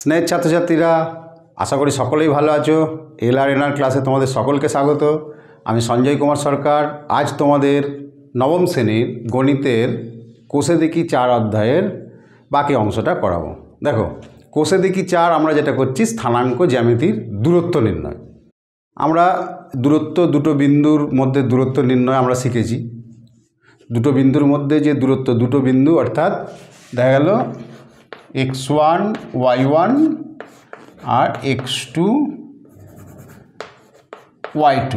স্নেহের ছাত্রছাত্রীরা, আশা করি সকলেই ভালো আছো। LR/NR ক্লাসে তোমাদের সকলকে স্বাগত। আমি সঞ্জয় কুমার সরকার। আজ তোমাদের নবম শ্রেণীর গণিতের কোষে দেখি 4 অধ্যায়ের বাকি অংশটা করাবো। দেখো, কোষে দেখি 4 আমরা যেটা করছি স্থানাঙ্ক জ্যামিতির দূরত্ব নির্ণয়। আমরা দূরত্ব, দুটো বিন্দুর মধ্যে দূরত্ব নির্ণয় আমরা শিখেছি। দুটো বিন্দুর মধ্যে যে দূরত্ব, দুটো বিন্দু অর্থাৎ দেখা গেল x1 y1 আর x2 y2,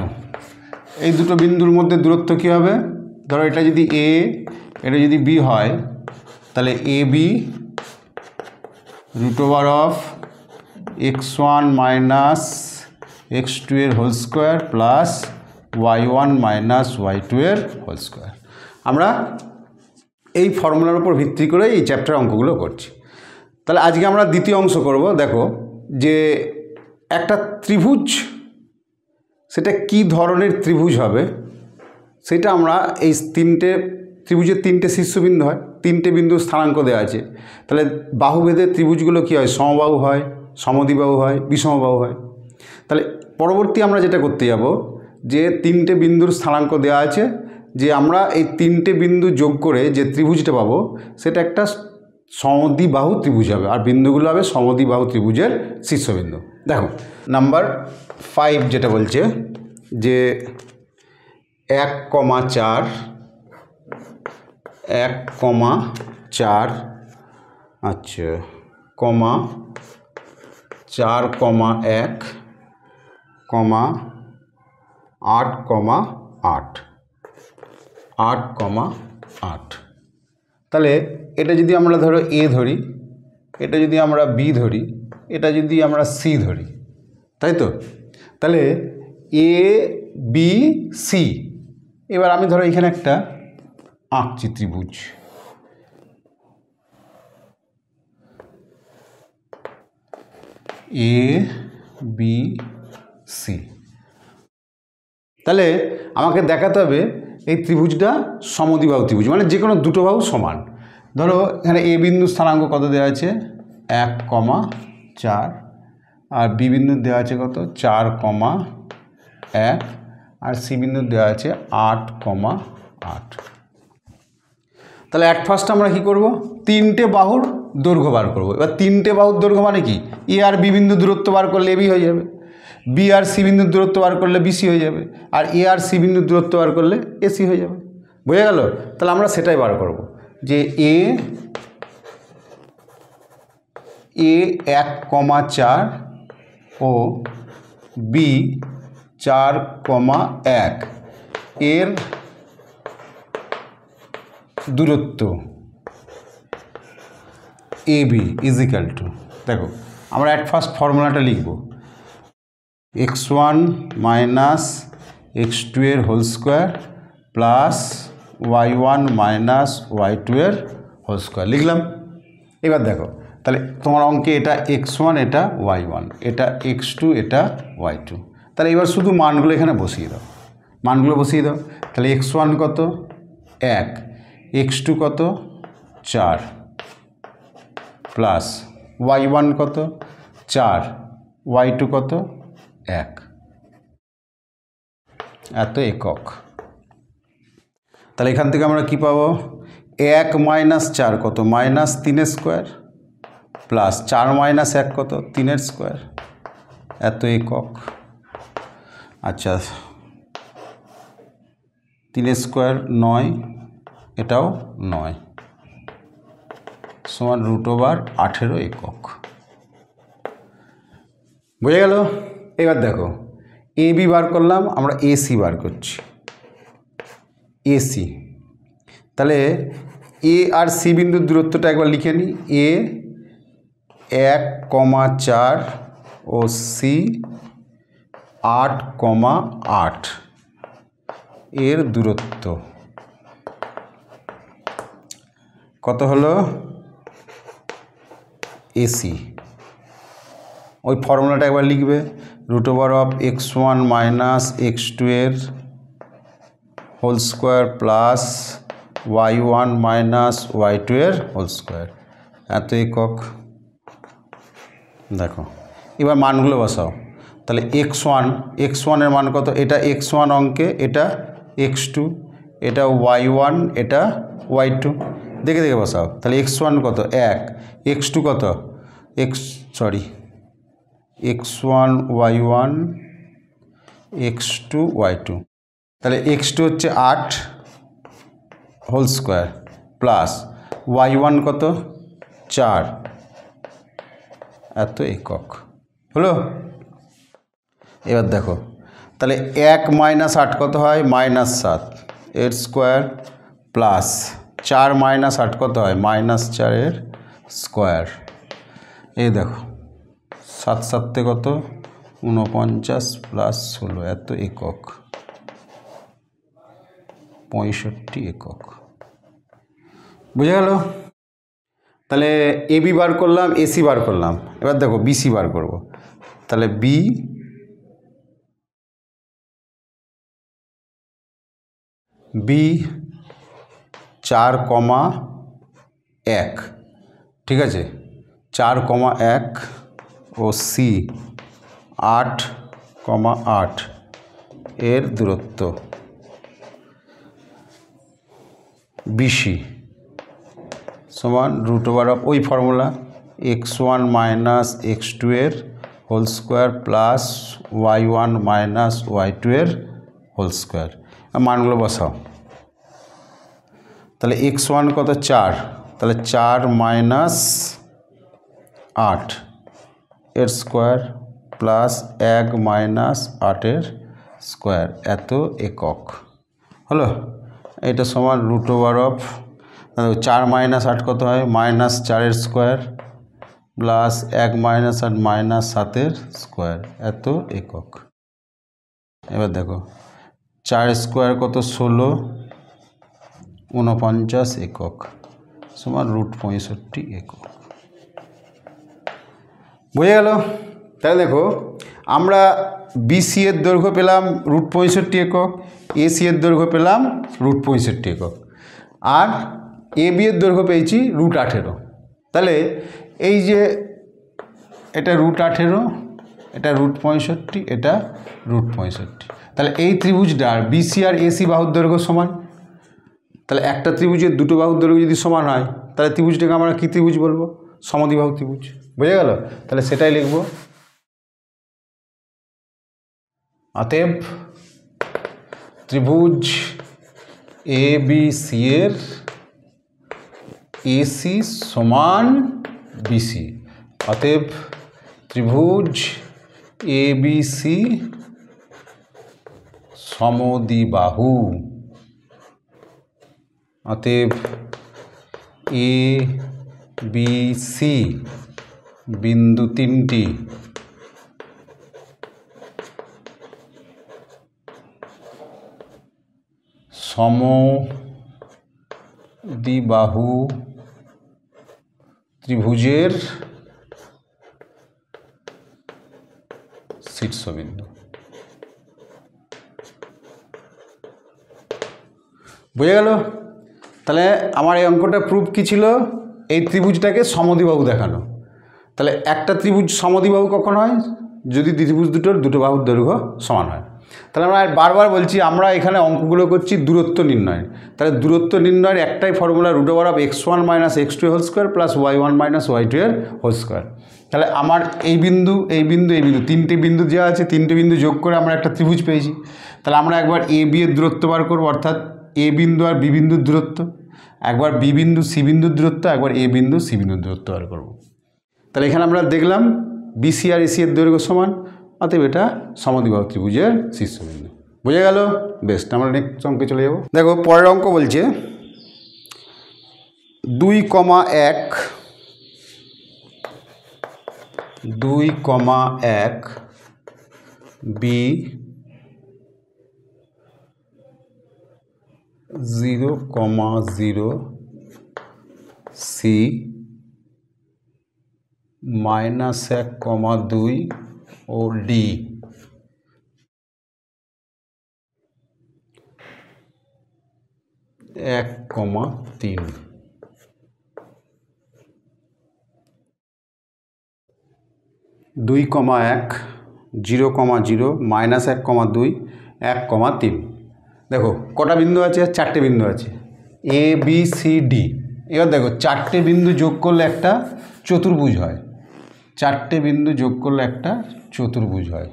এই দুটো বিন্দুর মধ্যে দূরত্ব কী হবে? ধরো এটা যদি a, এটা যদি b হয়, তাহলে ab √of x1 minus x2 এর whole square plus y1 minus y2 এর হোল স্কোয়ার। আমরা এই ফর্মুলার উপর ভিত্তি করে এই চ্যাপ্টার অঙ্কগুলো করছি। তাহলে আজকে আমরা দ্বিতীয় অংশ করব। দেখো যে একটা ত্রিভুজ, সেটা কি ধরনের ত্রিভুজ হবে সেটা আমরা এই ত্রিভুজের 3টে শীর্ষবিন্দু হয়, 3টে বিন্দুর স্থানাঙ্ক দেওয়া আছে। তাহলে বাহুভেদের ত্রিভুজগুলো কী হয়? সমবাহু হয়, সমদ্বিবাহু হয়, বিষমবাহু হয়। তাহলে পরবর্তী আমরা যেটা করতে যাব, যে 3টে বিন্দুর স্থানাঙ্ক দেওয়া আছে, যে আমরা এই 3টে বিন্দু যোগ করে যে ত্রিভুজটা পাবো সেটা একটা সমদ্বিবাহু ত্রিভুজ হবে, আর বিন্দুগুলো হবে সমদ্বিবাহু ত্রিভুজের শীর্ষবিন্দু। দেখো নাম্বার 5 যেটা বলছে যে 1,4 আচ্ছা, কমা 4,1 8,8 তাহলে এটা যদি আমরা ধরো a ধরি, এটা যদি আমরা b ধরি, এটা যদি আমরা c ধরি, তাই তো? তাহলে a b c, এবার আমি ধরো এখানে একটা আঁকছি ত্রিভুজ, a b c। তাহলে আমাকে দেখাতে হবে এই ত্রিভুজটা সমদ্বিবাহু ত্রিভুজ, মানে যে কোনো দুটো বাহু সমান। ধরো এখানে a বিন্দু স্থানাঙ্ক কত দেওয়া আছে? 1,4, আর b বিন্দু দেওয়া আছে কত? 4,1, আর c বিন্দু দেওয়া আছে 8,8। তাহলে অ্যাট ফার্স্ট আমরা কি করব? 3টে বাহুর দৈর্ঘ্য বার করব। এবার 3টে বাহুর দৈর্ঘ্য মানে কি? a আর b বিন্দু দূরত্ব বার করলে ab হয়ে যাবে, b আর c বিন্দুর দূরত্ব বার করলে bc হয়ে যাবে, আর a আর c বিন্দুর দূরত্ব বার করলে ac হয়ে যাবে। বোঝা গেল? তাহলে আমরা সেটাই বার করব, যে a 1,4 ও b 4,1 এর দূরত্ব ab ইজিক্যাল টু, দেখো আমরা অ্যাট ফার্স্ট ফর্মুলাটা লিখব, x1 মাইনাস x2 এর whole square plus y1 minus y2 এর হোল স্কোয়ার লিখলাম। এবার দেখো, তাহলে তোমার অঙ্কে এটা x1, এটা y1, এটা x2, এটা y2। তাহলে এবার শুধু মানগুলো এখানে বসিয়ে দাও, তাহলে x1 কত? 1, x2 কত? 4, প্লাস y1 কত? 4, y2 কত? 1, এত একক। তাহলে এখান থেকে আমরা কি পাবো? 1 মাইনাস 4 কত? -3 স্কোয়ার, প্লাস 4 মাইনাস 1 কত? 3 স্কোয়ার, এত একক। আচ্ছা, 3 স্কোয়ার 9, এটাও 9, সমান √18 একক। বোঝা গেল? এবার দেখো ab বার করলাম, আমরা ac বার করছি, ac। তাহলে a আর c বিন্দুর দূরত্বটা একবার লিখে নিই, a 1,4 ও c 8,8 এর দূরত্ব কত হলো? ac। ওই ফর্মুলাটা একবার লিখবে, √of x1 মাইনাস x2 এর whole square plus y1 minus y2 এর হোল স্কোয়ার, এত একক। দেখো এবার মানগুলো বসাও। তাহলে x1 এর মান কত? এটা x1 অঙ্কে, এটা x2, এটা y1, এটা y2, দেখে দেখে বসাও। তাহলে x1 কত? 1, x2 কত? x1 y1, x2 y2। তাহলে x2 হচ্ছে 8 হোল স্কোয়ার প্লাস y1 কত? 4, এত একক হলো। এবার দেখো তাহলে 1 মাইনাস 8 কত হয়? -7 এর স্কোয়ার প্লাস 4 মাইনাস 8 কত হয়? -4 এর স্কোয়ার। এই দেখো 7 7 কত? 49 প্লাস 16, এত একক, 65 একক। বুঝে গেল? তাহলে এবি বার করলাম, এসি বার করলাম, এবার দেখো বিসি বার করব। তাহলে বি 4,1, ঠিক আছে, 4,1 ও সি 8,8 এর দূরত্ব বিসি সমান √, ওই ফর্মুলা x1 মাইনাস x2 এর whole square plus y1 minus y2 এর হোল স্কোয়ার। মানগুলো বসাও। তাহলে x1 কত? 4, তাহলে 4 মাইনাস 8 এর স্কোয়ার প্লাস 1 মাইনাস 8 এর স্কোয়ার, এত একক হলো। এটা সমান √, 4 মাইনাস 8 কত হয়? -4 এর স্কোয়ার প্লাস 1 মাইনাস 8 -7 এর স্কোয়ার, এত একক। এবার দেখো 4 স্কোয়ার কত? 16, 49 একক সমান √65 একক। বুঝে গেল? তাহলে দেখো আমরা বিসি এর দৈর্ঘ্য পেলাম √65 একক, এসি এর দৈর্ঘ্য পেলাম √65 একক, আর এবি এর দৈর্ঘ্য পেয়েছি √18। তাহলে এই যে এটা √18, এটা √65, এটা √65, তাহলে এই ত্রিভুজটার বিসি আর এসি বাহুর দৈর্ঘ্য সমান। তাহলে একটা ত্রিভুজের দুটো বাহুর দৈর্ঘ্য যদি সমান হয় তাহলে ত্রিভুজটাকে আমরা কী ত্রিভুজ বলবো? সমদ্বিবাহু ত্রিভুজ। বুঝে গেল? তাহলে সেটাই লিখব। অতএব ত্রিভুজ এ বি সি এর এসি সমান বিসি। অতএব ত্রিভুজ এ বি সি সমদ্বিবাহু। অতএব এ বি সি বিন্দু তিনটি সমদ্বিবাহু ত্রিভুজের শীর্ষবিন্দু। বুঝে গেল? তাহলে আমার এই অঙ্কটা প্রুফ কী ছিল? এই ত্রিভুজটাকে সমদ্বিবাহু দেখানো। তাহলে একটা ত্রিভুজ সমদ্বিবাহু কখন হয়? যদি ত্রিভুজ দুটো বাহুর দৈর্ঘ্য সমান হয়। তাহলে আমরা বারবার বলছি, আমরা এখানে অঙ্কগুলো করছি দূরত্ব নির্ণয়। তাহলে দূরত্ব নির্ণয়ের একটাই formula √x1 minus x2 whole square plus y1 minus y2 এর হোল স্কোয়ার। তাহলে আমার এই বিন্দু, এই বিন্দু, এই বিন্দু, তিনটে বিন্দু দেওয়া আছে, তিনটে বিন্দু যোগ করে আমরা একটা ত্রিভুজ পেয়েছি। তাহলে আমরা একবার এ বি এর দূরত্ব বার করবো, অর্থাৎ এ বিন্দু আর বি বিন্দুর দূরত্ব, একবার বি বিন্দু সি বিন্দুর দূরত্ব, একবার এ বিন্দু সি বিন্দুর দূরত্ব বার করবো। তাহলে এখানে আমরা দেখলাম বিসি আর এসি এর দৈর্ঘ্য সমান, অতএব এটা সমদ্বিবাহু ত্রিভুজের শীর্ষবিন্দু। বুঝে গেল? বেস্ট। আমরা নেক্সট অঙ্কে চলে যাব। দেখো পরের অঙ্ক বলছে 2,1 বি 0,0 সি -1,2 ও ডি 1,3। 2,1 0,0 -1,2 1,3। দেখো কটা বিন্দু আছে? 4টে বিন্দু আছে, এ বি সি ডি। এবার দেখো 4টে বিন্দু যোগ করলে একটা চতুর্ভুজ হয়, 4টে বিন্দু যোগ করলে একটা চতুর্ভুজ হয়।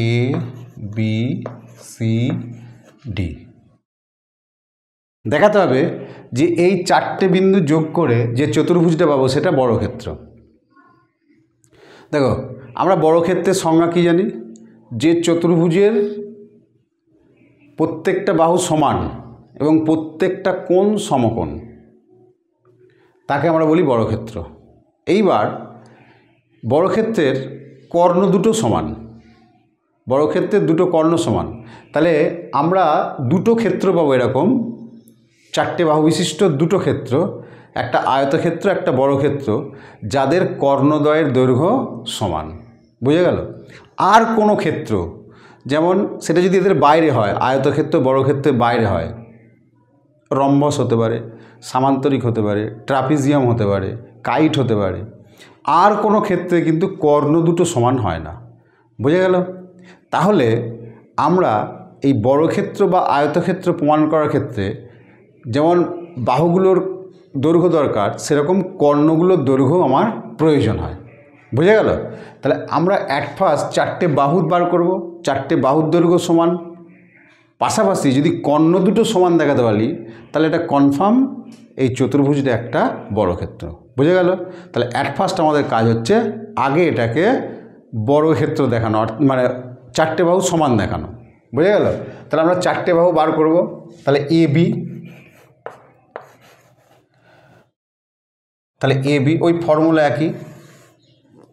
A B C D. দেখাতে হবে যে এই 4টে বিন্দু যোগ করে যে চতুর্ভুজটা পাবো সেটা বর্গক্ষেত্র। দেখো আমরা বর্গক্ষেত্রের সংজ্ঞা কী জানি? যে চতুর্ভুজের প্রত্যেকটা বাহু সমান এবং প্রত্যেকটা কোণ সমকোণ, তাকে আমরা বলি বর্গক্ষেত্র। এইবার বর্গক্ষেত্রের কর্ণ দুটো সমান, বর্গক্ষেত্রের দুটো কর্ণ সমান, তাহলে আমরা দুটো ক্ষেত্র পাবো এরকম, 4টে বাহু বিশিষ্ট দুটো ক্ষেত্র, একটা আয়তক্ষেত্র একটা বর্গক্ষেত্র, যাদের কর্ণদ্বয়ের দৈর্ঘ্য সমান। বুঝে গেল? আর কোনো ক্ষেত্র, যেমন সেটা যদি এদের বাইরে হয়, আয়তক্ষেত্র বর্গক্ষেত্রের বাইরে হয়, রম্বস হতে পারে, সামান্তরিক হতে পারে, ট্রাপিজিয়াম হতে পারে, কাইট হতে পারে, আর কোনো ক্ষেত্রে কিন্তু কর্ণ দুটো সমান হয় না। বুঝে গেল? তাহলে আমরা এই বর্গক্ষেত্র বা আয়তক্ষেত্র প্রমাণ করার ক্ষেত্রে যেমন বাহুগুলোর দৈর্ঘ্য দরকার, সেরকম কর্ণগুলোর দৈর্ঘ্য আমার প্রয়োজন হয়। বুঝে গেল? তাহলে আমরা অ্যাট ফার্স্ট 4টে বাহু বার করব, 4টে বাহুর দৈর্ঘ্য সমান, পাশাপাশি যদি কর্ণ দুটো সমান দেখাতে পারি তাহলে এটা কনফার্ম এই চতুর্ভুজটা একটা বর্গক্ষেত্র। বুঝে গেল? তাহলে অ্যাট ফার্স্ট আমাদের কাজ হচ্ছে আগে এটাকে বর্গক্ষেত্র দেখানো, মানে 4টে বাহু সমান দেখানো। বুঝে গেল? তাহলে আমরা 4টে বাহু বার করব। তাহলে এ বি, তাহলে এ বি ওই ফর্মুলা একই।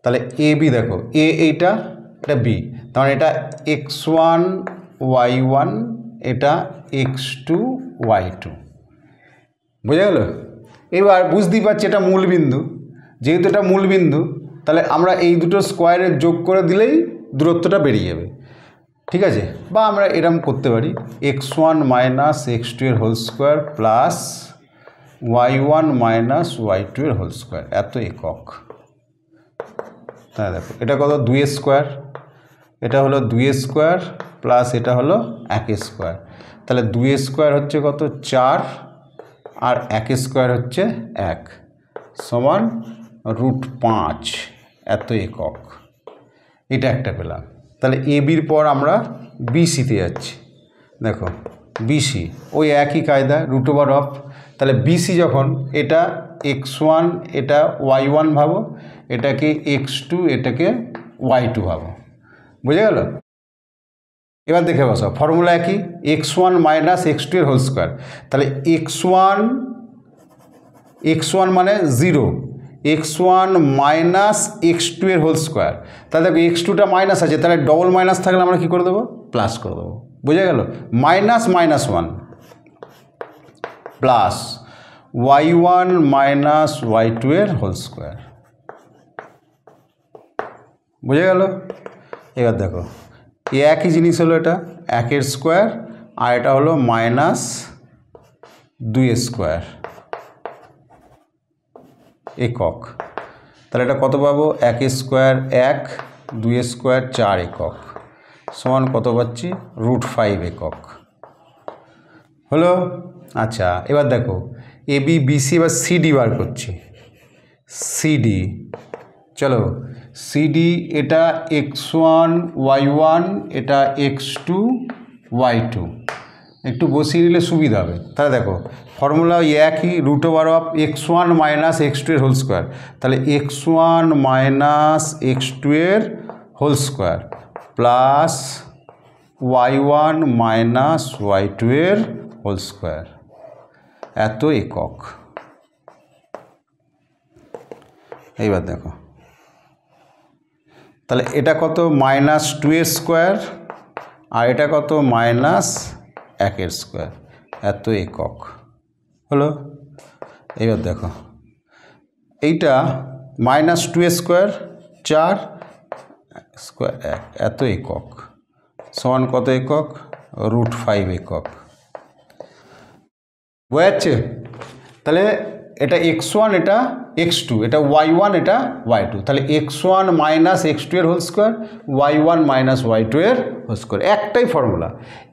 তাহলে এ বি দেখো, এ এইটা, এটা বি, তার মানে এটা x1 y1, এটা x2 y2। বুঝে গেল? এবার বুঝতেই পারছি এটা মূল বিন্দু, যেহেতু এটা মূল বিন্দু তাহলে আমরা এই দুটো স্কোয়ারের যোগ করে দিলেই দূরত্বটা বেরিয়ে যাবে। ঠিক আছে? বা আমরা এরকম করতে পারি, x1 - x2 এর whole square plus y1 - y2 এর হোল স্কোয়ার, এত একক। তাহলে দেখো এটা কত? 2 স্কোয়ার, এটা হলো 2 স্কোয়ার প্লাস এটা হলো 1 স্কোয়ার। তাহলে 2 স্কোয়ার হচ্ছে কত? 4, আর 1 স্কোয়ার হচ্ছে 1, সমান √5, এত একক। এটা একটা পেলাম। তাহলে এ বির পর আমরা বিসিতে যাচ্ছি। দেখো বিসি ওই একই কায়দা, √অফ। তাহলে বিসি যখন, এটা x1 এটা y1 ভাবো, এটাকে x2 এটাকে y2 ভাবো। বুঝে গেল? এবার দেখে বসো, ফর্মুলা একই, x1 - x2 এর হোল স্কোয়ার। তাহলে x1 মানে 0, x1 - x2 এর হোল স্কোয়ার। তাহলে দেখো x2টা মাইনাস আছে, তাহলে ডবল মাইনাস থাকলে আমরা কী করে দেবো? প্লাস করে দেবো। বুঝে গেল? -1 প্লাস y1 - y2 এর হোল স্কোয়ার। বুঝে গেল? এবার দেখো একই জিনিস হলো, এটা 1 স্কোয়ার আর এটা হলো -2 স্কোয়ার একক। তাহলে এটা কত পাবো? 1 স্কোয়ার 1, 2 স্কোয়ার 4 একক, সমান কত পাচ্ছি? √5 একক। হলো? আচ্ছা এবার দেখো এ বি বিসি, এবার সিডি বার করছি। সিডি, চলো সিডি, এটা x1 y1, এটা x2 y2, একটু বসিয়ে দিলে সুবিধা হবে। তাহলে দেখো ফর্মুলা একই, √অফ x1 - x2 এর হোল স্কোয়ার। তাহলে x1 - x2 এর whole square plus y1 - y2 এর হোল স্কোয়ার, এত একক। এইবার দেখো তাহলে এটা কত? -2 স্কোয়ার আর এটা কত? -1 স্কোয়ার, এত একক। হলো? এবার দেখো এইটা -2 স্কোয়ার 4 স্কোয়ার 1, এত একক, সমান কত একক? √5 একক। বোঝা যাচ্ছে? তাহলে এটা x1 এটা x2 এটা y1 এটা y2 তাহলে x1 মাইনাস x2 এর whole square y1 minus y2 এর হোল স্কোয়ার একটাই ফর্মুলা।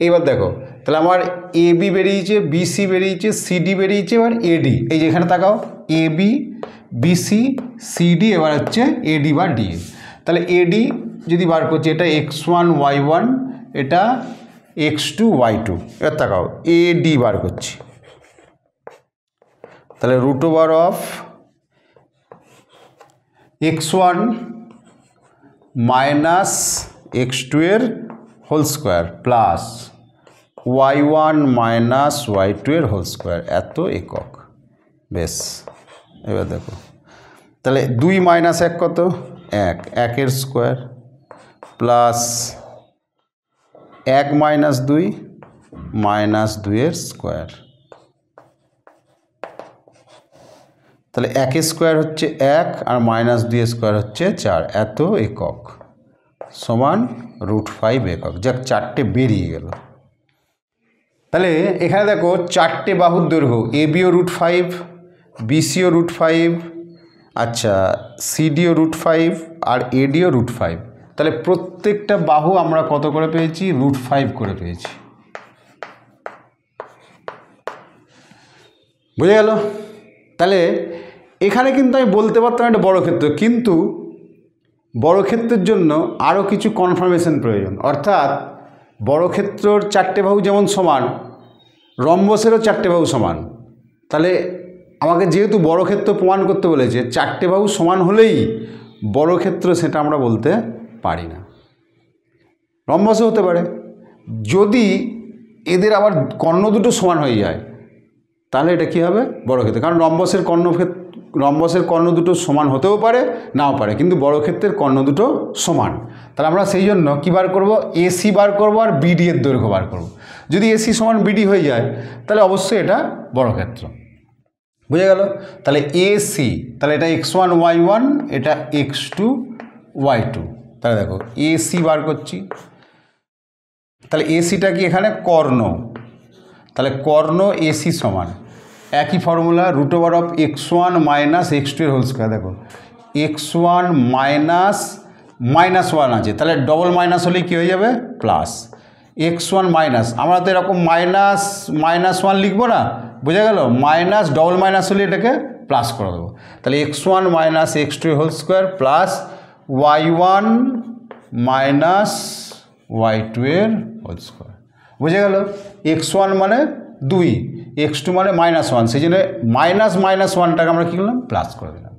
এবার দেখো তাহলে আমার AB বেরিয়েছে, BC বেরিয়েছে, CD বেরিয়েছে, এবার AD এই যে এখানে তাকাও AB BC CD এবার হচ্ছে AD বা DA। তাহলে AD যদি বার করছি এটা x1 y1 এটা x2 y2 এবার তাকাও AD বার করছি তাহলে root over of x1 minus x2 এর whole square plus y1 minus y2 এর হোল স্কোয়ার এত একক। বেশ এবার দেখো তাহলে 2 মাইনাস 1 কত 1 1 এর স্কোয়ার প্লাস 1 মাইনাস 2 মাইনাস 2 এর স্কোয়ার তাহলে 1 স্কোয়ার হচ্ছে 1 আর মাইনাস 2 স্কোয়ার হচ্ছে 4 এত একক সমান √5 একক। যাক 4টে বেরিয়ে গেল। তাহলে এখানে দেখো 4টে বাহুর দৈর্ঘ্য ABও √5 BCও √5 আচ্ছা CDও √5 আর ADও √5 তাহলে প্রত্যেকটা বাহু আমরা কত করে পেয়েছি √5 করে পেয়েছি। বুঝে গেল? তাহলে এখানে কিন্তু আমি বলতে পারতাম এটা বর্গক্ষেত্র, কিন্তু বর্গক্ষেত্রের জন্য আরও কিছু কনফার্মেশন প্রয়োজন। অর্থাৎ বর্গক্ষেত্রর 4টে বাহু যেমন সমান রম্বসেরও 4টে বাহু সমান। তাহলে আমাকে যেহেতু বর্গক্ষেত্র প্রমাণ করতে বলেছে 4টে বাহু সমান হলেই বর্গক্ষেত্র সেটা আমরা বলতে পারি না। রম্বসও হতে পারে, যদি এদের আবার কর্ণ দুটো সমান হয়ে যায় তাহলে এটা কী হবে বর্গক্ষেত্র। কারণ রম্বসের কর্ণ দুটো সমান হতেও পারে নাও পারে, কিন্তু বর্গক্ষেত্রের কর্ণ দুটো সমান। তাহলে আমরা সেই জন্য কী বার করব AC বার করব আর BD এর দৈর্ঘ্য বার করব। যদি AC সমান BD হয়ে যায় তাহলে অবশ্যই এটা বর্গক্ষেত্র। বুঝে গেল? তাহলে AC তাহলে এটা x1 y1 এটা x2 y2। তাহলে দেখো AC বার করছি তাহলে ACটা কি এখানে কর্ণ, তাহলে কর্ণ AC সমান একই formula √ of x1 minus x2 এর হোল স্কোয়ার। দেখো x1 মাইনাস -1 আছে তাহলে ডবল মাইনাস হলে কী হয়ে যাবে প্লাস x1 মাইনাস, আমরা তো এরকম -1 লিখবো না, বোঝা গেল? মাইনাস ডবল মাইনাস হলে এটাকে প্লাস করে দেবো। তাহলে x1 মাইনাস x2 এর whole square plus y1 minus y2 এর হোল স্কোয়ার। বুঝে গেল? x1 মানে 2 x2 মানে -1 সেই জন্য -1টাকে আমরা কী করলাম প্লাস করে দিলাম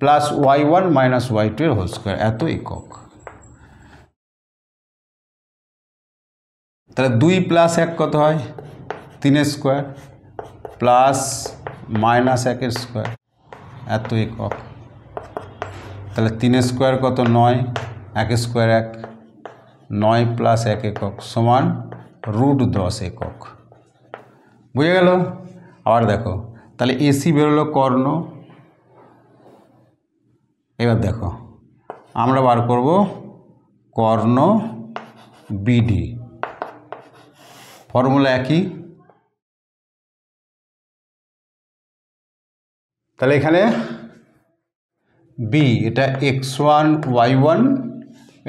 প্লাস y1 মাইনাস y2 এর হোল স্কোয়ার এত একক। তাহলে 2 + 1 কত হয় 3 স্কোয়ার প্লাস -1 এর স্কোয়ার এত একক। তাহলে 3 স্কোয়ার কত 9 1 স্কোয়ার 1 9 + 1 একক সমান √10 একক। বুঝে গেল? আবার দেখো তাহলে AC বেরোলো কর্ণ। এবার দেখো আমরা বার করব কর্ণ BD, ফর্মুলা একই। তাহলে এখানে B এটা x1 y1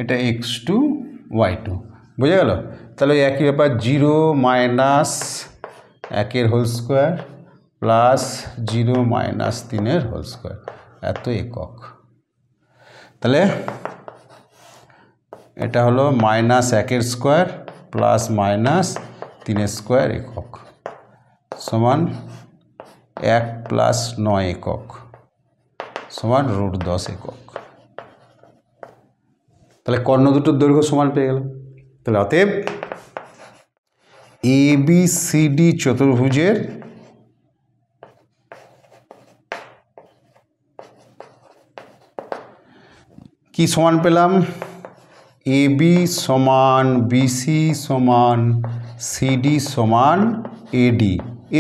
এটা x2 y2। বুঝে গেল? তাহলে একই ব্যাপার 0 মাইনাস 1 এর হোল স্কোয়ার প্লাস 0 মাইনাস 3 এর হোল স্কোয়ার এত একক। তাহলে এটা হলো -1 এর স্কোয়ার প্লাস -3 এর স্কোয়ার একক সমান 1 + 9 একক সমান √10 একক। তাহলে কর্ণ দুটোর দৈর্ঘ্য সমান পেয়ে গেল। তাহলে অতএব ABCD চতুর্ভুজের কি সমান পেলাম AB সমান BC সমান CD সমান AD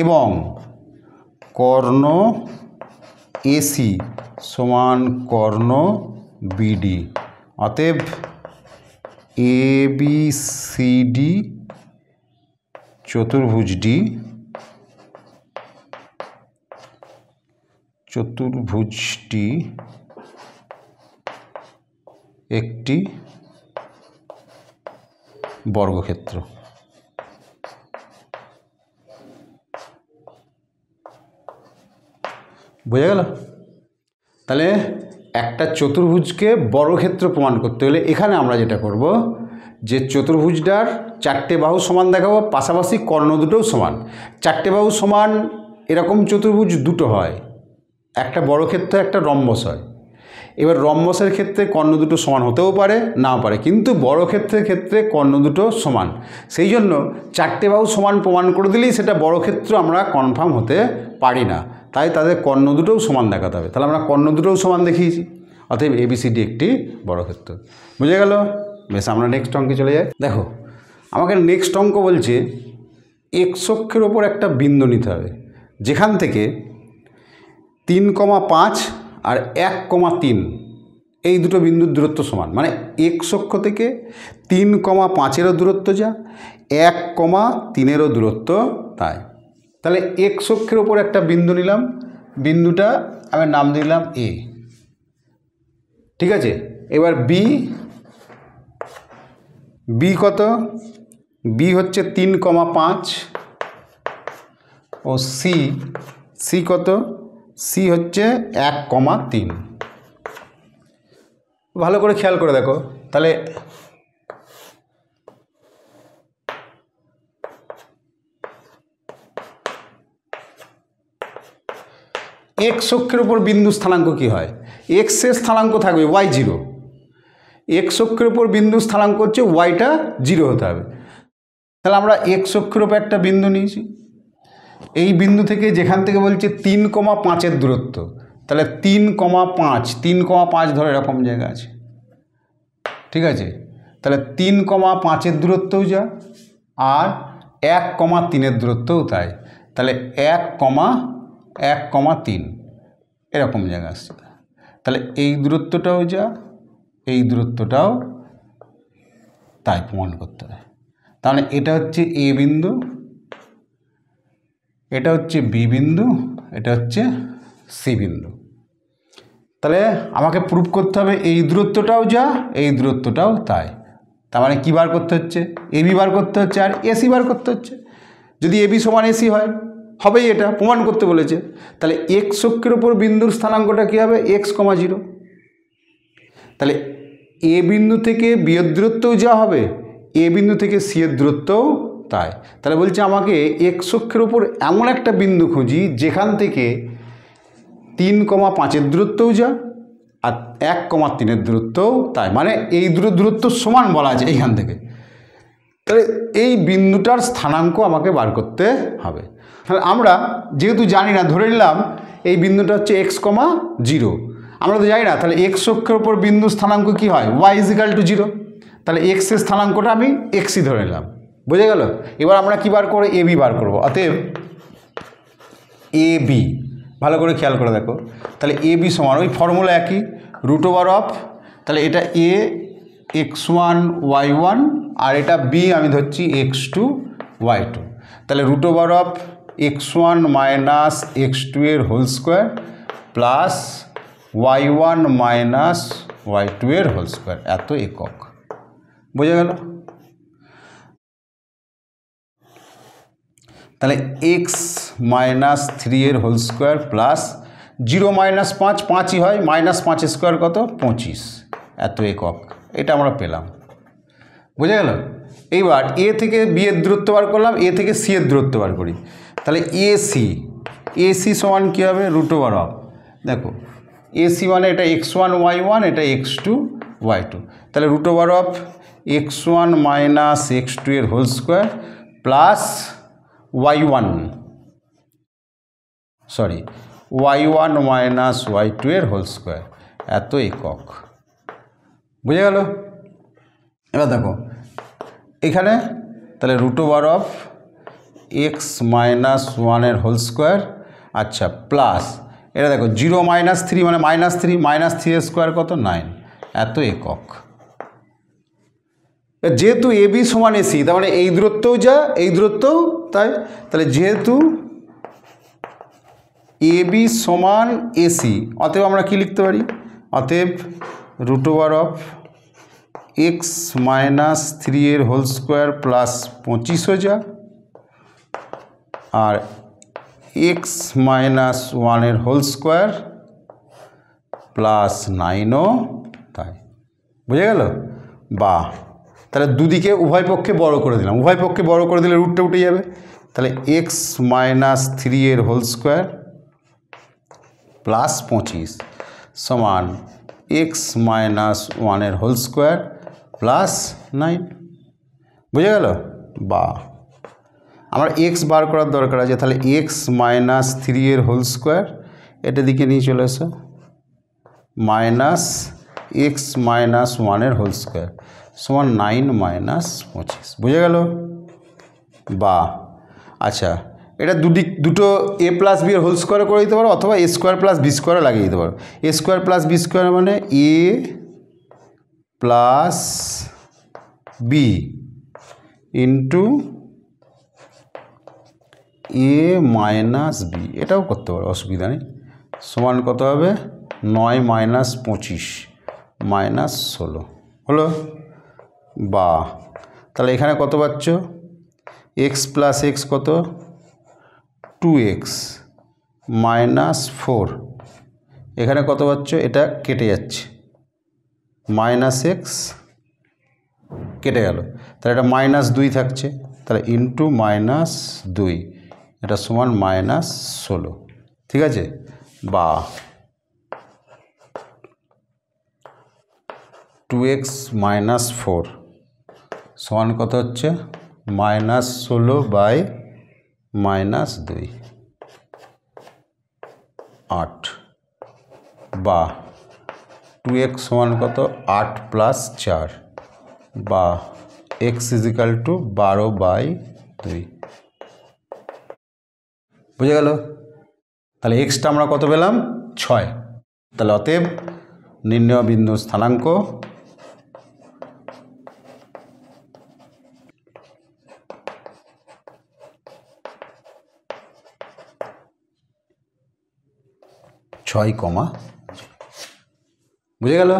এবং কর্ণ AC সমান কর্ণ BD। অতএব ABCD চতুর্ভুজটি চতুর্ভুজটি একটি বর্গক্ষেত্র। বোঝা গেল? তাহলে একটা চতুর্ভুজকে বর্গক্ষেত্র প্রমাণ করতে হলে এখানে আমরা যেটা করব যে চতুর্ভুজটার চারটে বাহু সমান দেখাবো, পাশাপাশি কর্ণ দুটোও সমান। চারটে বাহু সমান এরকম চতুর্ভুজ দুটো হয়, একটা বর্গক্ষেত্র একটা রম্বস হয়। এবার রম্বসের ক্ষেত্রে কর্ণ দুটো সমান হতেও পারে নাও পারে, কিন্তু বর্গক্ষেত্রের ক্ষেত্রে কর্ণ দুটো সমান। সেই জন্য চারটে বাহু সমান প্রমাণ করে দিলেই সেটা বর্গক্ষেত্র আমরা কনফার্ম হতে পারি না, তাই তাদের কর্ণ দুটোও সমান দেখাতে হবে। তাহলে আমরা কর্ণ দুটোও সমান দেখিয়েছি, অতএব এবিসিডি একটি বর্গক্ষেত্র। বুঝে গেল? বেশ, আমরা নেক্সট অঙ্কে চলে যাই। দেখো, আমাকে নেক্সট অঙ্ক বলছে এক্স অক্ষের ওপর একটা বিন্দু নিতে হবে যেখান থেকে 3,5 আর 1,3 এই দুটো বিন্দুর দূরত্ব সমান। মানে এক্স অক্ষ থেকে 3,5-এরও দূরত্ব যা, 1,3-এরও দূরত্ব তাই। তাহলে এক্স অক্ষের ওপর একটা বিন্দু নিলাম, বিন্দুটা আমি নাম দিলাম এ। ঠিক আছে, এবার বি কত? বি হচ্ছে 3,5 ও সি কত? সি হচ্ছে 1,3। ভালো করে খেয়াল করে দেখো, তাহলে এক্স অক্ষের উপর বিন্দু স্থানাঙ্ক কি হয়? এক্সের স্থানাঙ্ক থাকবে y0, এক্স অক্ষের উপর বিন্দু স্থানাঙ্ক হচ্ছে ওয়াইটা 0 হতে হবে। তাহলে আমরা এক্স অক্ষের উপর একটা বিন্দু নিয়েছি, এই বিন্দু থেকে যেখান থেকে বলছে 3,5-এর দূরত্ব, তাহলে 3,5 ধরে এরকম জায়গা আছে। ঠিক আছে, তাহলে 3,5-এর দূরত্বও যা, আর 1,3-এর দূরত্বও তাই। তাহলে 1,3 এরকম জায়গা আসছে। তাহলে এই দূরত্বটাও যা, এই দূরত্বটাও তাই প্রমাণ করতে হবে। তাহলে এটা হচ্ছে এ বিন্দু, এটা হচ্ছে বি বিন্দু, এটা হচ্ছে সি বিন্দু। তাহলে আমাকে প্রুফ করতে হবে এই দূরত্বটাও যা, এই দূরত্বটাও তাই। তার মানে কী বার করতে হচ্ছে? এবি বার করতে হচ্ছে আর এসি বার করতে হচ্ছে। যদি এবি সমান এসি হয়, হবেই, এটা প্রমাণ করতে বলেছে। তাহলে এক্স অক্ষের উপর বিন্দুর স্থানাঙ্কটা কী হবে? x,0। তাহলে এ বিন্দু থেকে বি এর দূরত্বও যা হবে, এ বিন্দু থেকে সি এর দূরত্বও তাই। তাহলে বলছে আমাকে এক্স অক্ষের উপর এমন একটা বিন্দু খুঁজি যেখান থেকে 3,5-এর দূরত্বও যা, আর 1,3-এর দূরত্বও তাই। মানে এই দুটো দূরত্ব সমান বলা আছে এইখান থেকে। তাহলে এই বিন্দুটার স্থানাঙ্ক আমাকে বার করতে হবে। তাহলে আমরা যেহেতু জানি না, ধরে নিলাম এই বিন্দুটা হচ্ছে x,0। আমরা তো জানি না, তাহলে এক্স অক্ষের উপর বিন্দু স্থানাঙ্ক কি হয়? y=0। তাহলে এক্সের স্থানাঙ্কটা আমি এক্সই ধরে নিলাম। বুঝে গেল? এবার আমরা কী বার করে এবি বার করবো। অতএব এ বি, ভালো করে খেয়াল করে দেখো, তাহলে এ বি সমান ওই ফর্মুলা একই, √, তাহলে এটা এ x1 y1 আর এটা বি আমি ধরছি x2 y2। তাহলে √, x1 - x2 এর whole square plus y1 - y2 এর হোল স্কোয়ার, এত একক। বোঝা গেল? তাহলে x - 3 এর হোল স্কোয়ার প্লাস 0 - 5 5ই হয়, -5 স্কোয়ার কত? 25, এত একক। এটা আমরা পেলাম। বুঝে গেল? এইবার এ থেকে বি এর দূরত্ব বার করলাম, এ থেকে সি এর দূরত্ব বার করি। তাহলে এসি সমান কী হবে? √। দেখো, এসি মানে এটা x1 y1, এটা x2 y2। তাহলে √, x1 - x2 এর whole square plus y1 - y2 এর হোল স্কোয়ার, এত একক। বুঝে গেল? এবার দেখো এখানে, তাহলে √, x - 1 এর হোল স্কোয়ার, আচ্ছা, প্লাস এটা দেখো 0 - 3 মানে -3, -3 এর স্কোয়ার কত? 9, এত একক। যেহেতু এ বি সমান এসি, তার মানে এই দূরত্বও যা, এই দূরত্বও তাই। তাহলে যেহেতু এ বি সমান এসি, অতএব আমরা কি লিখতে পারি, অতএব root over of x minus 3 এর হোল স্কোয়ার প্লাস 25 হয়ে যা, আর এক্স মাইনাস 1 এর হোল স্কোয়ার প্লাস 9ও তাই। বুঝে গেল? বা তাহলে দুদিকে উভয় পক্ষে বড় করে দিলাম, উভয় পক্ষে বড় করে দিলে রুটটা উঠে যাবে, তাহলে এক্স মাইনাস 3 এর হোল স্কোয়ার প্লাস 25 সমান এক্স মাইনাস 1 এর হোল স্কোয়ার প্লাস 9। বুঝে গেল? বা আমার এক্স বার করার দরকার আছে, তাহলে এক্স মাইনাস 3 এর হোল স্কোয়ার এটা দিকে নিয়ে চলে এসো, মাইনাস এক্স মাইনাস 1 এর হোল স্কোয়ার সমান 9 মাইনাস 25। বুঝে গেল? বা আচ্ছা, এটা দুটো এ প্লাস বি এর হোল স্কোয়ার করে দিতে পারো, অথবা এ স্কোয়ার প্লাস বি স্কোয়ারে লাগিয়ে দিতে পারো। এ স্কোয়ার প্লাস বি স্কোয়ার মানে এ প্লাস বি ইন্টু এ মাইনাস বি, এটাও করতে পারো, অসুবিধা নেই। সমান কত হবে? 9 মাইনাস 25 মাইনাস 16 হলো। বা তাহলে এখানে কত পাচ্ছ? এক্স প্লাস এক্স কত? 2x মাইনাস 4, এখানে কত পাচ্ছ? এটা কেটে যাচ্ছে, মাইনাস এক্স কেটে গেল, তাহলে এটা মাইনাস 2 থাকছে, তাহলে ইন্টু মাইনাস 2, এটা সমান মাইনাস 16। ঠিক আছে? বা 2x মাইনাস 4 সমান কত হচ্ছে? Minus 16 by minus 2, 8। বা 2x সমান কত? 8 প্লাস 4, বা x ইজিক্যাল টু 12 বাই 2। বুঝে গেল? তাহলে এক্সটা আমরা কত পেলাম? 6। তাহলে অতএব নির্ণয় বিন্দু স্থানাঙ্ক বুঝে গেল?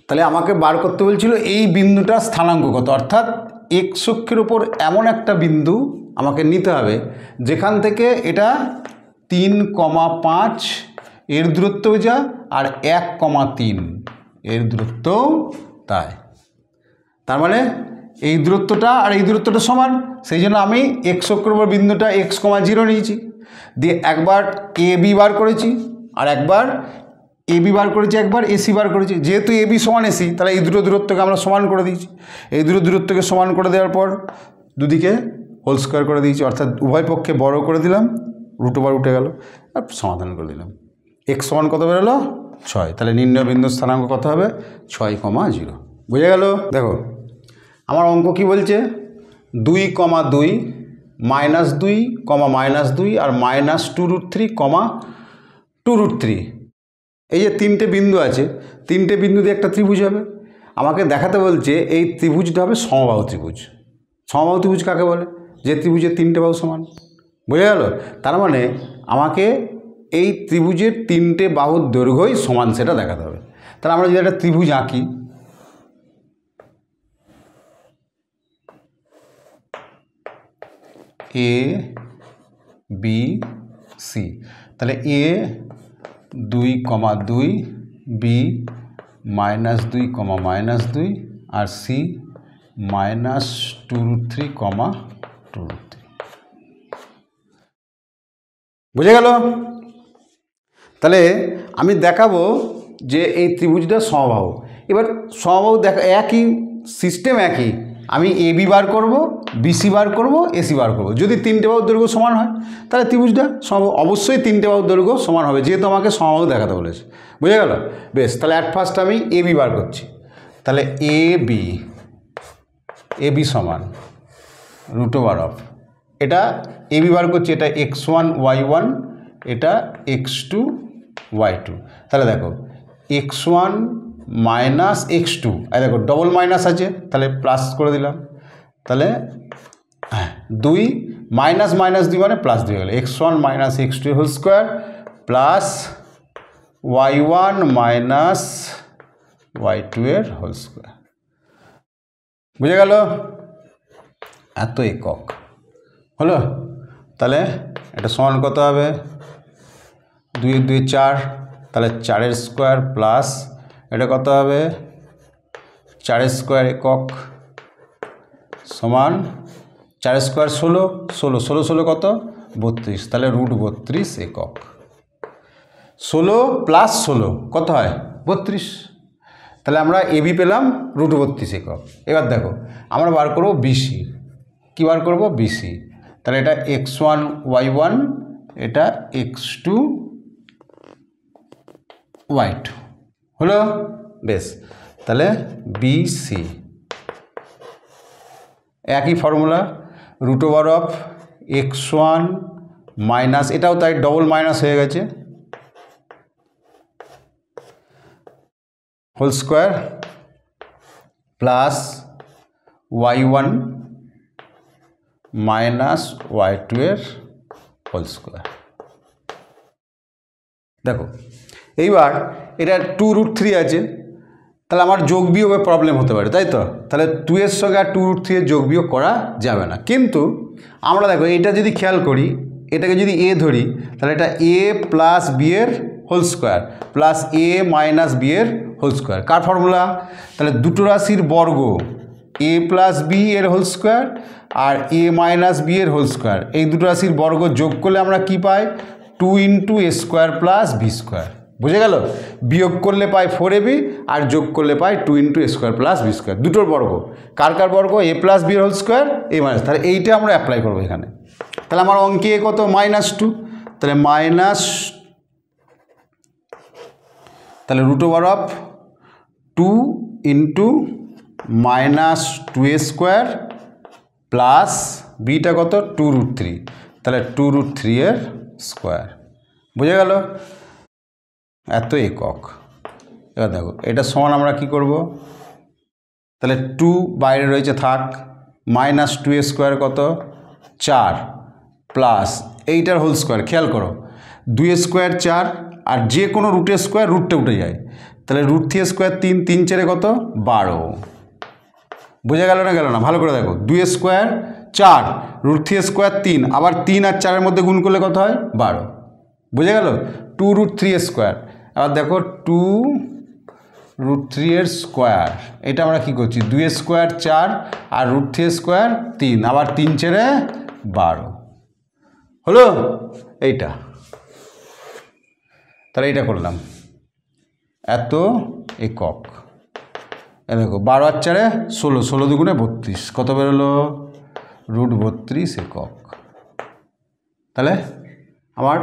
তাহলে আমাকে বার করতে বলছিল এই বিন্দুটার স্থানাঙ্ক কত, অর্থাৎ এক্স অক্ষের ওপর এমন একটা বিন্দু আমাকে নিতে হবে যেখান থেকে এটা 3,5 এর দূরত্ব যা, আর 1,3 এর দূরত্ব তাই। তার মানে এই দূরত্বটা আর এই দূরত্বটা সমান, সেই জন্য আমি এক্স অক্ষের ওপর বিন্দুটা x,0 নিয়েছি, দিয়ে একবার এ বি বার করেছি, আর একবার এ বি বার করেছি, একবার এসি বার করেছি। যেহেতু এ বি সমান এসি, তাহলে এই দুটো দূরত্বকে আমরা সমান করে দিয়েছি। এই দুটো দূরত্বকে সমান করে দেওয়ার পর দুদিকে হোল স্কোয়ার করে দিয়েছি, অর্থাৎ উভয় পক্ষে বড় করে দিলাম, রুট ওভার উঠে গেল, আর সমাধান করে দিলাম। এক্স সমান কত বেরোলো? 6। তাহলে নির্ণয় বিন্দু স্থানাঙ্ক কত হবে? 6,0। বুঝে গেল? দেখো আমার অঙ্ক কি বলছে? 2,2 মাইনাস 2, মাইনাস 2 আর মাইনাস 2√3, 2√3। এই যে তিনটে বিন্দু আছে, তিনটে বিন্দু দিয়ে একটা ত্রিভুজ হবে। আমাকে দেখাতে বলছে এই ত্রিভুজটা হবে সমবাহু ত্রিভুজ। সমবাহু ত্রিভুজ কাকে বলে? যে ত্রিভুজের তিনটে বাহু সমান। বুঝে গেল? তার মানে আমাকে এই ত্রিভুজের তিনটে বাহুর দৈর্ঘ্যই সমান সেটা দেখাতে হবে। তাহলে আমরা যদি একটা ত্রিভুজ আঁকি, এ বি সি, তাহলে এ 2,2, বি মাইনাস 2, মাইনাস 2, আর সি মাইনাস 2√3, 2√3। বুঝে গেল? তাহলে আমি দেখাবো যে এই ত্রিভুজটা সমবাহু। এবার সমবাহু দেখা একই সিস্টেম, একই, আমি এ বি বার করবো, বিসি বার করবো, এসি বার করবো। যদি তিনটে বাহুর দৈর্ঘ্য সমান হয় তাহলে ত্রিভুজটা অবশ্যই তিনটে বাহুর দৈর্ঘ্য সমান হবে, যেহেতু আমাকে সমবাহু দেখাতে বলেছে। বুঝে গেল? বেশ, তাহলে অ্যাট ফার্স্ট আমি এ বি বার করছি। তাহলে এ বি সমান রুট ওভার অফ, এটা এ বি বার করছি, এটা x1 y1, এটা x2 y2। তাহলে দেখো x1 মাইনাস x2, আর দেখো ডবল মাইনাস আছে, তাহলে প্লাস করে দিলাম। তাহলে 2 মাইনাস মাইনাস 2 মানে প্লাস 2 হয়ে গেল x1 minus x2 whole square plus y1 minus y2 এর হোল স্কোয়ার। বুঝে গেল? এত একক হলো। তাহলে এটা সমান কত হবে? 2 2 4, তাহলে 4 এর স্কোয়ার প্লাস এটা কত হবে? 4 এর স্কোয়ার একক সমান 4 স্কোয়ার 16, 16 16 16 কত? 32, তাহলে √32 একক। 16 প্লাস 16 কত হয়? 32। তাহলে আমরা এবি পেলাম √32 একক। এবার দেখো আমরা বার করবো বিসি। কী বার করবো? বিসি। তাহলে এটা x1 y1, এটা x2 y2 হলো। বেশ, তাহলে বিসি একই ফর্মুলা, √x1 মাইনাস, এটাও তাই ডবল মাইনাস হয়ে গেছে, whole square plus y1 minus y2 এর হোল স্কোয়ার। দেখো এইবার এটা 2√3 আছে, তাহলে আমার যোগ বিয়োগের প্রবলেম হতে পারে, তাই তো? তাহলে 2 এর সঙ্গে আর 2√3 এর যোগ বিয়োগ করা যাবে না। কিন্তু আমরা দেখো এটা যদি খেয়াল করি, এটাকে যদি a ধরি, তাহলে এটা a প্লাস b এর whole square plus a minus b এর হোল স্কোয়ার। কার ফর্মুলা? তাহলে দুটো রাশির বর্গ a প্লাস b এর হোল স্কোয়ার আর a মাইনাস b এর হোল স্কোয়ার, এই দুটো রাশির বর্গ যোগ করলে আমরা কি পাই? 2 × a square plus b square. বুঝে গেল? বিয়োগ করলে পাই 4ab আর যোগ করলে পাই 2 × a square plus b square. দুটোর বর্গ, কার কার বর্গ? a প্লাস b এর হোল স্কোয়ার, a মাইনাস। তাহলে এইটা আমরা অ্যাপ্লাই করবো এখানে। তাহলে আমার অঙ্কে কত? -2, তাহলে মাইনাস, তাহলে √2 × -2a স্কোয়ার প্লাস বিটা কত? 2√3, তাহলে 2√3 এর স্কোয়ার। বুঝে গেল? এত একক। এবার দেখো এটা সমান আমরা কি করব? তাহলে 2 বাইরে রয়েছে, থাক, -2a স্কোয়ার কত? 4 প্লাস এইটার হোল স্কোয়ার। খেয়াল করো 2a স্কোয়ার 4 আর যে কোনো রুটের স্কোয়ার রুটটা উঠে যায়, তাহলে √3 স্কোয়ার 3, 3 4 কত? 12। বোঝা গেল না? গেল না? ভালো করে দেখো, 2a স্কোয়ার 4, √3 স্কোয়ার 3, আবার 3 আর 4 এর মধ্যে গুণ করলে কত হয়? 12। বুঝে গেল? 2√3 স্কোয়ার। আবার দেখো 2√3 এর স্কোয়ার, এটা আমরা কি করছি? 2a স্কোয়ার 4 আর √3 স্কোয়ার 3, আবার 3 4 12 হলো এইটা। তাহলে এইটা করলাম, এত একক। এ দেখো 12 আর 4 16, 16 দুগুণে 32, কত বেরোলো? √32 একক। তাহলে আমার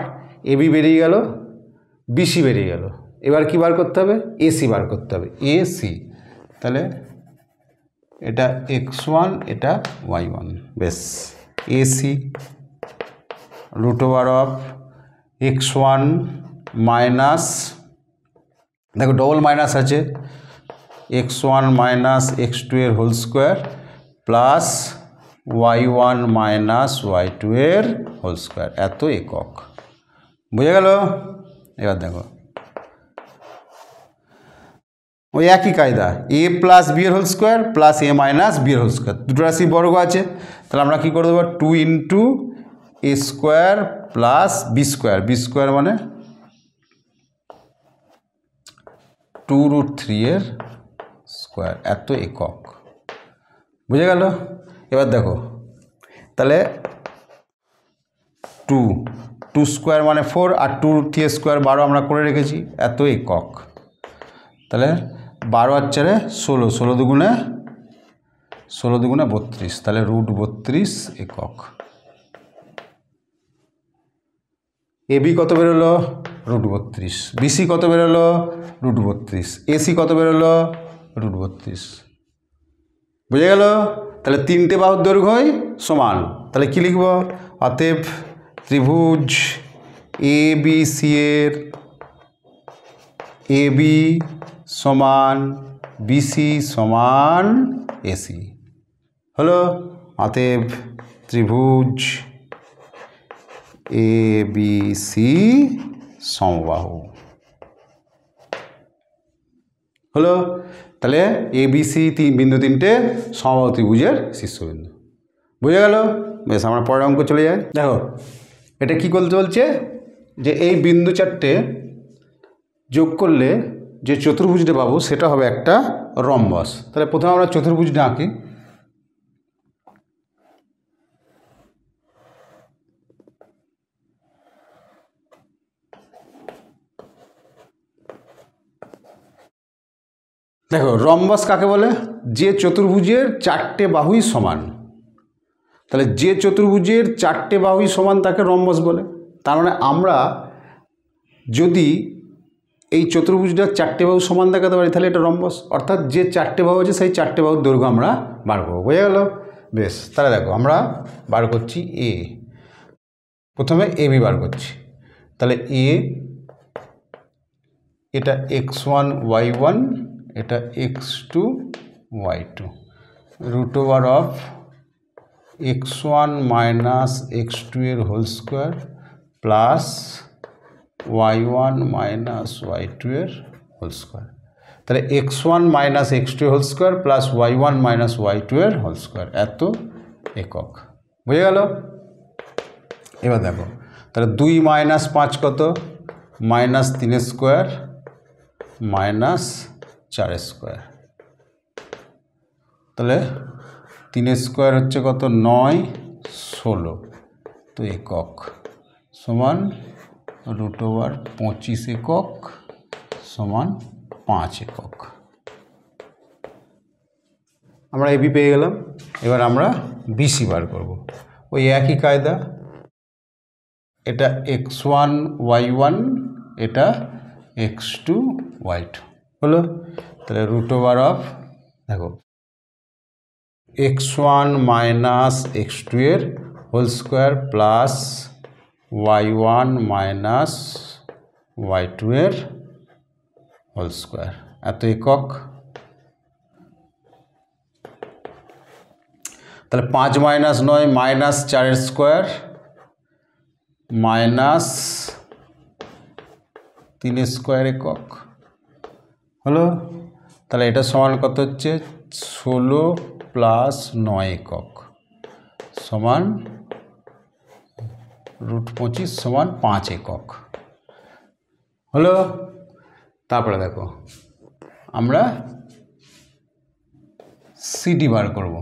এবি বেরিয়ে গেল, বিসি বেরিয়ে গেল। এবার কি বার করতে হবে? এসি বার করতে হবে, এসি। তাহলে এটা x1, এটা y1। বেশ, এসি √x1 মাইনাস, দেখো ডবল মাইনাস আছে, x1 মাইনাস x2 এর whole square plus y1 minus y2 এর হোল স্কোয়ার, এত একক। বুঝে গেল? এবার দেখো ওই একই কায়দা, a প্লাস b এর whole square plus a minus b এর হোল স্কোয়ার, দুটো রাশি বর্গ আছে। তাহলে আমরা কী করে দেবো? 2 × a square plus b square, b square মানে 2√3 এর স্কোয়ার, এত একক। বুঝে গেল? এবার দেখো তাহলে 2 স্কোয়ার মানে 4 আর 2√3 স্কোয়ার 12 আমরা করে রেখেছি, এত একক। তাহলে 12 আর 4 16, 16 দুগুণে 32, তাহলে √32 একক। এবি কত বেরোলো? √32। বিসি কত বেরোলো? √32। এসি কত বেরোলো? √32। বুঝে গেল? তাহলে তিনটে বাহুর দৈর্ঘ্যই সমান। তাহলে কি লিখব? অতএব ত্রিভুজ এবিসি এর এবি সমান বিসি সমান এসি হলো। অতএব ত্রিভুজ ABC সমবাহু হলো। তাহলে ABC বিন্দু তিনটে সমবাহু ত্রিভুজের শীর্ষবিন্দু। বুঝে গেল? বেশ, আমরা পরের অঙ্ক চলে যাই। দেখো এটা কি করতে বলছে, যে এই বিন্দু চারটে যোগ করলে যে চতুর্ভুজটা পাবো সেটা হবে একটা রম্বস। তাহলে প্রথমে আমরা চতুর্ভুজটা আঁকি। দেখো রম্বস কাকে বলে? যে চতুর্ভুজের চারটে বাহুই সমান। তাহলে যে চতুর্ভুজের চারটে বাহুই সমান তাকে রম্বস বলে। তার মানে আমরা যদি এই চতুর্ভুজটার চারটে বাহু সমান দেখাতে পারি তাহলে এটা রম্বস, অর্থাৎ যে চারটে বাহু আছে সেই চারটে বাহুর দৈর্ঘ্য আমরা বার করবো। বোঝা গেল? বেশ, তাহলে দেখো আমরা বার করছি এ, প্রথমে এবি বার করছি। তাহলে এ, এটা x1 y1, এটা x2 y2, root over of x1 minus x2 এর whole square plus y1 minus y2 এর হোল স্কোয়ার। তাহলে x1 minus x2 whole square plus y1 minus y2 এর হোল স্কোয়ার, এত একক। বুঝে গেল? এবার দেখো তাহলে 2 মাইনাস 5 কত? Minus 3 square minus 4 square. তাহলে 3 স্কোয়ার হচ্ছে কত? 9, 16, তো একক সমান রুট ওভার 25 একক সমান 5 একক। আমরা এবি পেয়ে গেলাম। এবার আমরা বিসি বার করব। ওই একই কায়দা, এটা x1 y1, এটা x2 y2 হলো। তাহলে রুট ওভার অফ, দেখো x1 মাইনাস x2 এর whole square plus y1 minus y2 এর হোল স্কোয়ার, এত একক। তাহলে 5 minus 9 minus 4 square minus 3 square একক হলো। তাহলে এটা সমান কত হচ্ছে? 16 প্লাস 9 একক সমান রুট 25 সমান 5 একক হলো। তারপরে দেখো আমরা সিডি বার করব।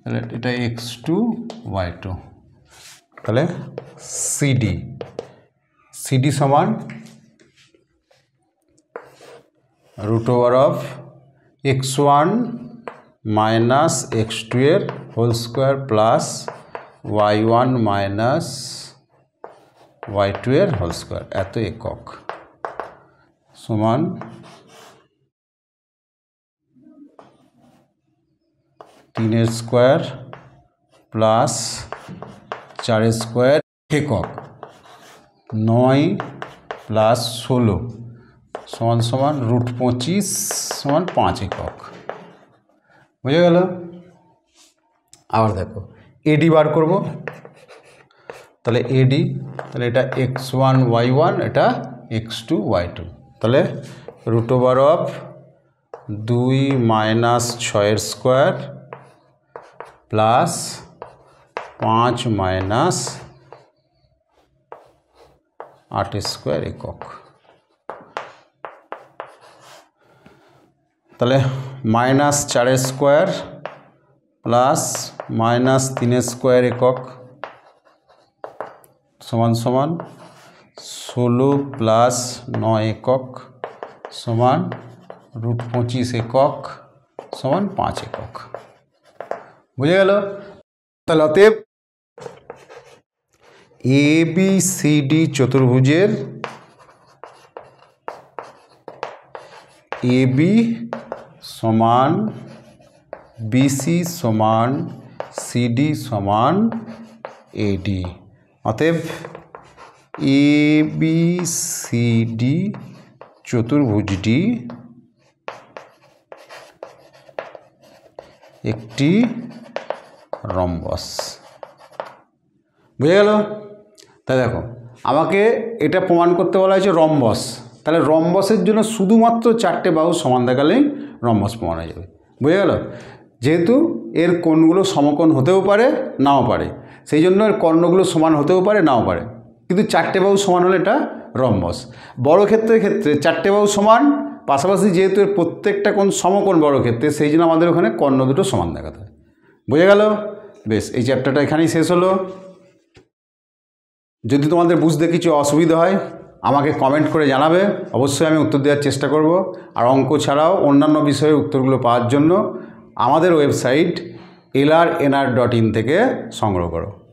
তাহলে এটা x2 y2, তাহলে সিডি সমান root over of x1 minus x2 এর whole square plus y1 minus y2 এর হোল স্কোয়ার, এত একক সমান 3 স্কোয়ার প্লাস 4 স্কোয়ার একক, 9 প্লাস 16 সমান সমান রুট 25 সমান 5 একক। বুঝে গেল? আবার দেখো এডি বার করব। তাহলে এডি, তাহলে এটা x1 y1, এটা x2 y2, তাহলে root over of 2 minus 6 square plus 5 minus 8 square একক। তাহলে minus 4 square plus minus 3 square একক সমান সমান 16 প্লাস 9 একক সমান রুট 25 একক সমান 5 একক। বুঝে গেল? তাহলে অতএব এবিসিডি চতুর্ভুজের এবি সমান বিসি সমান সিডি সমান এডি। অতএব এবিসিডি চতুর্ভুজটি একটি রম্বস। বুঝে গেল? তাই দেখো আমাকে এটা প্রমাণ করতে বলা হয়েছে রম্বস, তাহলে রম্বসের জন্য শুধুমাত্র 4টে বাহু সমান দেখালেই রম্বস প্রমাণ হয়ে যাবে। বুঝে গেল? যেহেতু এর কোণগুলো সমকোণ হতেও পারে নাও পারে, সেই জন্য এর কর্ণগুলো সমান হতেও পারে নাও পারে, কিন্তু 4টে বাহু সমান হলে এটা রম্বস। বর্গক্ষেত্রের ক্ষেত্রে 4টে বাহু সমান, পাশাপাশি যেহেতু এর প্রত্যেকটা কোণ সমকোণ বর্গক্ষেত্রে, সেই জন্য আমাদের ওখানে কর্ণ দুটো সমান দেখাতে হয়। বুঝে গেল? বেশ, এই চ্যাপ্টারটা এখানেই শেষ হলো। যদি তোমাদের বুঝতে কিছু অসুবিধা হয় আমাকে কমেন্ট করে জানাবে, অবশ্যই আমি উত্তর দেওয়ার চেষ্টা করব। আর অঙ্ক ছাড়াও অন্যান্য বিষয়ের উত্তরগুলো পাওয়ার জন্য আমাদের ওয়েবসাইট lrnr.in থেকে সংগ্রহ করো।